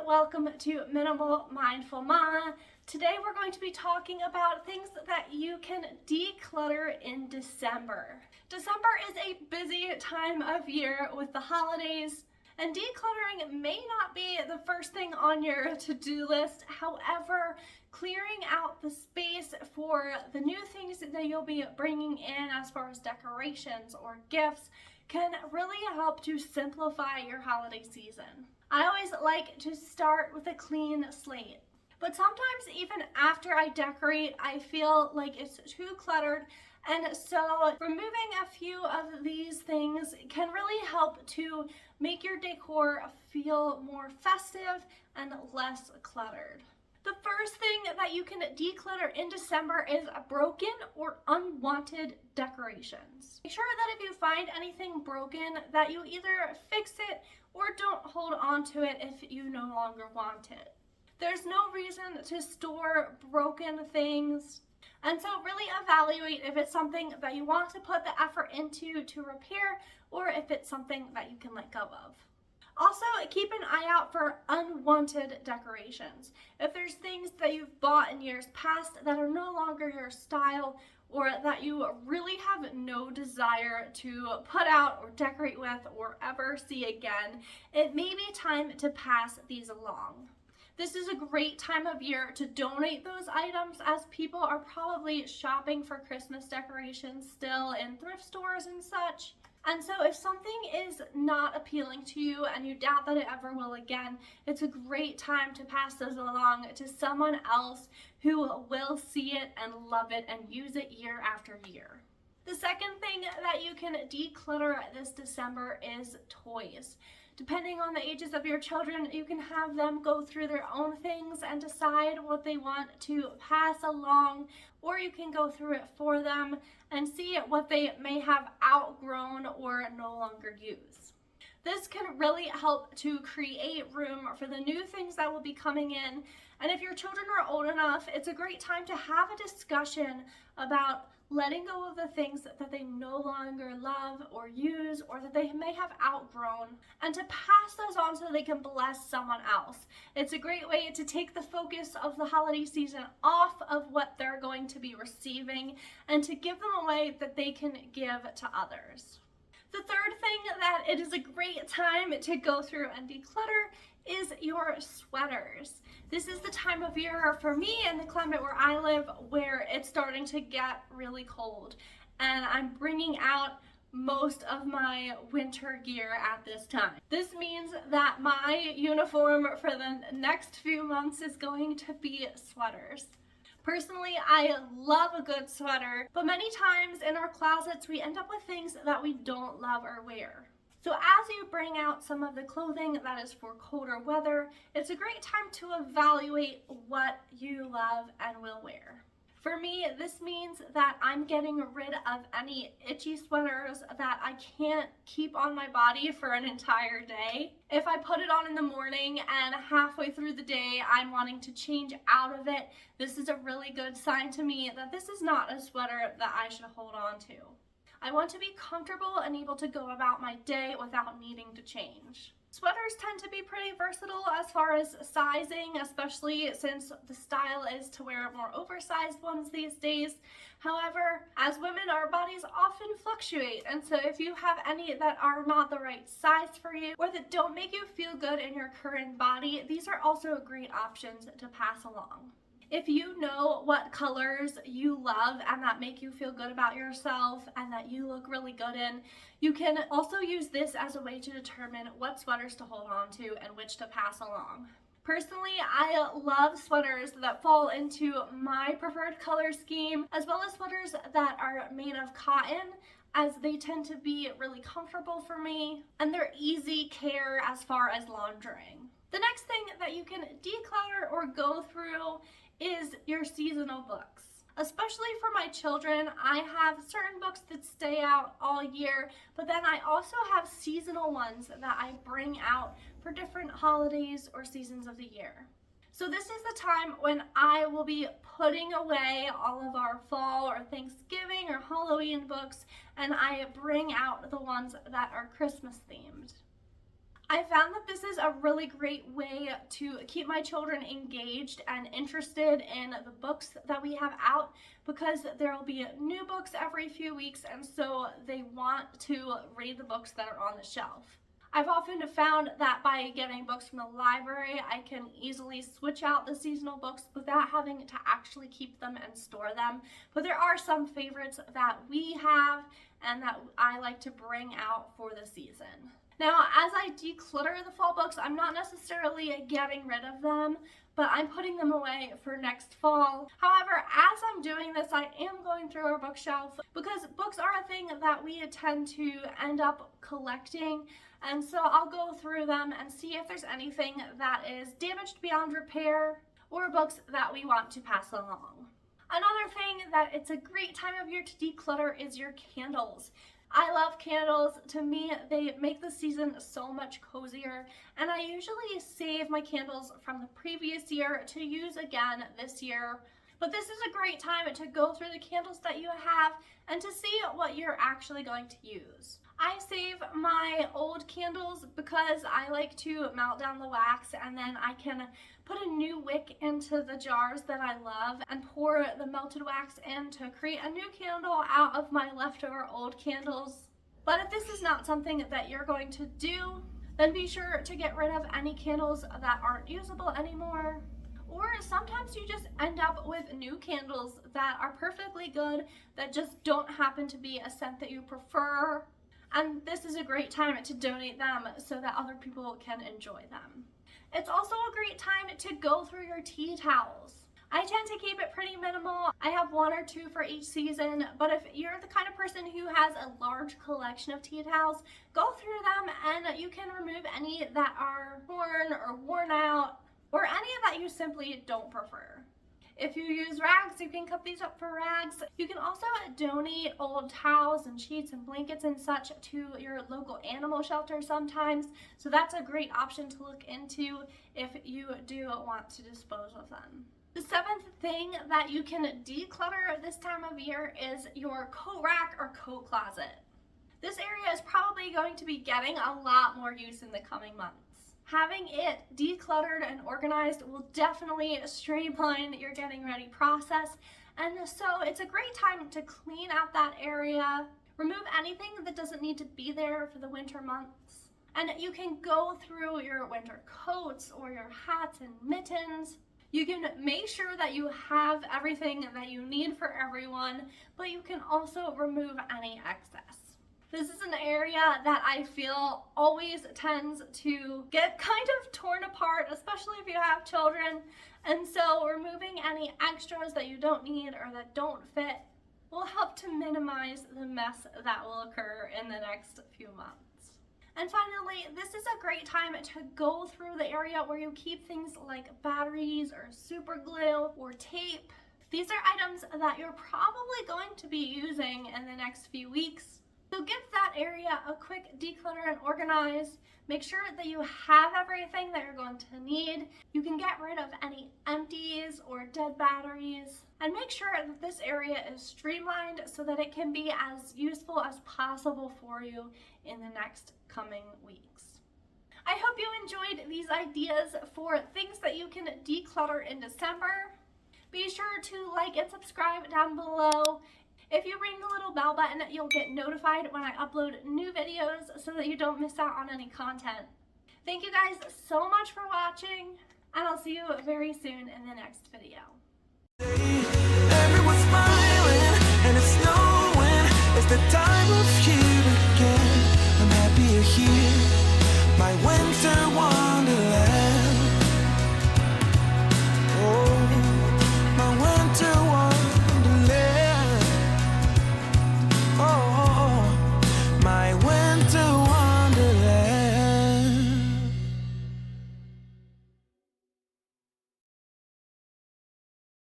welcome to Minimal Mindful Mama. Today we're going to be talking about things that you can declutter in December. December is a busy time of year with the holidays, and decluttering may not be the first thing on your to-do list. However, clearing out the space for the new things that you'll be bringing in as far as decorations or gifts can really help to simplify your holiday season. I always like to start with a clean slate, but sometimes even after I decorate, I feel like it's too cluttered, and so removing a few of these things can really help to make your decor feel more festive and less cluttered. The first thing that you can declutter in December is broken or unwanted decorations. Make sure that if you find anything broken that you either fix it or don't hold on to it if you no longer want it. There's no reason to store broken things, and so really evaluate if it's something that you want to put the effort into to repair or if it's something that you can let go of. Also, keep an eye out for unwanted decorations. If there's things that you've bought in years past that are no longer your style or that you really have no desire to put out or decorate with or ever see again, it may be time to pass these along. This is a great time of year to donate those items, as people are probably shopping for Christmas decorations still in thrift stores and such. And so if something is not appealing to you and you doubt that it ever will again, it's a great time to pass those along to someone else who will see it and love it and use it year after year. The second thing that you can declutter this December is toys. Depending on the ages of your children, you can have them go through their own things and decide what they want to pass along, or you can go through it for them and see what they may have outgrown or no longer use. This can really help to create room for the new things that will be coming in. And if your children are old enough, it's a great time to have a discussion about letting go of the things that they no longer love or use or that they may have outgrown, and to pass those on so they can bless someone else. It's a great way to take the focus of the holiday season off of what they're going to be receiving and to give them a way that they can give to others. The third thing that it is a great time to go through and declutter is your sweaters. This is the time of year for me and the climate where I live where it's starting to get really cold, and I'm bringing out most of my winter gear at this time. This means that my uniform for the next few months is going to be sweaters. Personally, I love a good sweater, but many times in our closets we end up with things that we don't love or wear. So as you bring out some of the clothing that is for colder weather, it's a great time to evaluate what you love and will wear. For me, this means that I'm getting rid of any itchy sweaters that I can't keep on my body for an entire day. If I put it on in the morning and halfway through the day I'm wanting to change out of it, this is a really good sign to me that this is not a sweater that I should hold on to. I want to be comfortable and able to go about my day without needing to change. Sweaters tend to be pretty versatile as far as sizing, especially since the style is to wear more oversized ones these days. However, as women, our bodies often fluctuate, and so if you have any that are not the right size for you or that don't make you feel good in your current body, these are also great options to pass along. If you know what colors you love and that make you feel good about yourself and that you look really good in, you can also use this as a way to determine what sweaters to hold on to and which to pass along. Personally, I love sweaters that fall into my preferred color scheme, as well as sweaters that are made of cotton, as they tend to be really comfortable for me and they're easy care as far as laundering. The next thing that you can declutter or go through is your seasonal books. Especially for my children, I have certain books that stay out all year, but then I also have seasonal ones that I bring out for different holidays or seasons of the year. So this is the time when I will be putting away all of our fall or Thanksgiving or Halloween books, and I bring out the ones that are Christmas themed. I found that this is a really great way to keep my children engaged and interested in the books that we have out, because there will be new books every few weeks, and so they want to read the books that are on the shelf. I've often found that by getting books from the library, I can easily switch out the seasonal books without having to actually keep them and store them. But there are some favorites that we have and that I like to bring out for the season. Now, as I declutter the fall books, I'm not necessarily getting rid of them, but I'm putting them away for next fall. However, as I'm doing this, I am going through our bookshelf, because books are a thing that we tend to end up collecting, and so I'll go through them and see if there's anything that is damaged beyond repair or books that we want to pass along. Another thing that it's a great time of year to declutter is your candles. I love candles. To me, they make the season so much cozier, and I usually save my candles from the previous year to use again this year. But this is a great time to go through the candles that you have and to see what you're actually going to use. I save my old candles because I like to melt down the wax, and then I can put a new wick into the jars that I love and pour the melted wax in to create a new candle out of my leftover old candles. But if this is not something that you're going to do, then be sure to get rid of any candles that aren't usable anymore. Or sometimes you just end up with new candles that are perfectly good, that just don't happen to be a scent that you prefer. And this is a great time to donate them so that other people can enjoy them. It's also a great time to go through your tea towels. I tend to keep it pretty minimal. I have one or two for each season, but if you're the kind of person who has a large collection of tea towels, go through them and you can remove any that are torn or worn out, or any that you simply don't prefer. If you use rags, you can cut these up for rags. You can also donate old towels and sheets and blankets and such to your local animal shelter sometimes. So that's a great option to look into if you do want to dispose of them. The seventh thing that you can declutter this time of year is your coat rack or coat closet. This area is probably going to be getting a lot more use in the coming months. Having it decluttered and organized will definitely streamline your getting ready process, and so it's a great time to clean out that area, remove anything that doesn't need to be there for the winter months, and you can go through your winter coats or your hats and mittens. You can make sure that you have everything that you need for everyone, but you can also remove any excess. This is an area that I feel always tends to get kind of torn apart, especially if you have children. And so removing any extras that you don't need or that don't fit will help to minimize the mess that will occur in the next few months. And finally, this is a great time to go through the area where you keep things like batteries or super glue or tape. These are items that you're probably going to be using in the next few weeks. So give that area a quick declutter and organize. Make sure that you have everything that you're going to need. You can get rid of any empties or dead batteries. And make sure that this area is streamlined so that it can be as useful as possible for you in the next coming weeks. I hope you enjoyed these ideas for things that you can declutter in December. Be sure to like and subscribe down below. If you ring the little bell button, you'll get notified when I upload new videos so that you don't miss out on any content. Thank you guys so much for watching, and I'll see you very soon in the next video.